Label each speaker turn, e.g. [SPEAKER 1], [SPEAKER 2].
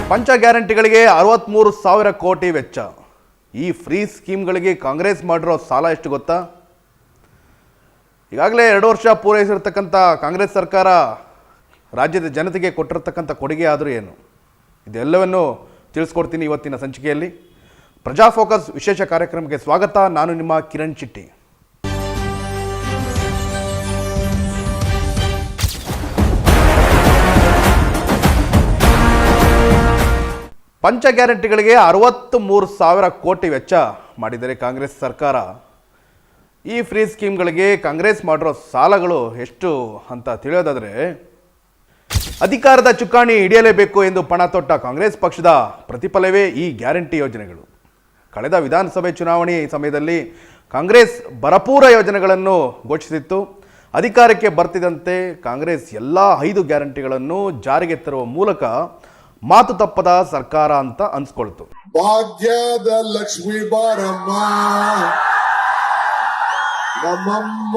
[SPEAKER 1] ಪಂಚ ಗ್ಯಾರಂಟಿಗಳಿಗೆ 63,000 ಕೋಟಿ ವೆಚ್ಚ. ಈ ಫ್ರೀ ಸ್ಕೀಮ್ಗಳಿಗೆ ಕಾಂಗ್ರೆಸ್ ಮಾಡಿರೋ ಸಾಲ ಎಷ್ಟು ಗೊತ್ತಾ? ಈಗಾಗಲೇ 2 ವರ್ಷ ಪೂರೈಸಿರ್ತಕ್ಕಂಥ ಕಾಂಗ್ರೆಸ್ ಸರ್ಕಾರ ರಾಜ್ಯದ ಜನತೆಗೆ ಕೊಟ್ಟಿರ್ತಕ್ಕಂಥ ಕೊಡುಗೆ ಆದರೂ ಏನು, ಇದೆಲ್ಲವನ್ನು ತಿಳಿಸ್ಕೊಡ್ತೀನಿ ಇವತ್ತಿನ ಸಂಚಿಕೆಯಲ್ಲಿ. ಪ್ರಜಾ ಫೋಕಸ್ ವಿಶೇಷ ಕಾರ್ಯಕ್ರಮಕ್ಕೆ ಸ್ವಾಗತ. ನಾನು ನಿಮ್ಮ ಕಿರಣ್ ಚಿಟ್ಟಿ. ಪಂಚ ಗ್ಯಾರಂಟಿಗಳಿಗೆ 63,000 ಕೋಟಿ ವೆಚ್ಚ ಮಾಡಿದರೆ ಕಾಂಗ್ರೆಸ್ ಸರ್ಕಾರ. ಈ ಫ್ರೀ ಸ್ಕೀಮ್ಗಳಿಗೆ ಕಾಂಗ್ರೆಸ್ ಮಾಡಿರೋ ಸಾಲಗಳು ಎಷ್ಟು ಅಂತ ತಿಳಿಯೋದಾದರೆ, ಅಧಿಕಾರದ ಚುಕ್ಕಾಣಿ ಹಿಡಿಯಲೇಬೇಕು ಎಂದು ಪಣ ತೊಟ್ಟ ಕಾಂಗ್ರೆಸ್ ಪಕ್ಷದ ಪ್ರತಿಫಲವೇ ಈ ಗ್ಯಾರಂಟಿ ಯೋಜನೆಗಳು. ಕಳೆದ ವಿಧಾನಸಭೆ ಚುನಾವಣೆ ಸಮಯದಲ್ಲಿ ಕಾಂಗ್ರೆಸ್ ಭರಪೂರ ಯೋಜನೆಗಳನ್ನು ಘೋಷಿಸಿತ್ತು. ಅಧಿಕಾರಕ್ಕೆ ಬರ್ತಿದ್ದಂತೆ ಕಾಂಗ್ರೆಸ್ ಎಲ್ಲ 5 ಗ್ಯಾರಂಟಿಗಳನ್ನು ಜಾರಿಗೆ ತರುವ ಮೂಲಕ ಮಾತು ತಪ್ಪದ ಸರ್ಕಾರ ಅಂತ ಅನ್ಸ್ಕೊಳ್ತು.
[SPEAKER 2] ಭಾಗ್ಯದ ಲಕ್ಷ್ಮೀ ಬಾರಮ್ಮ ನಮ್ಮಮ್ಮ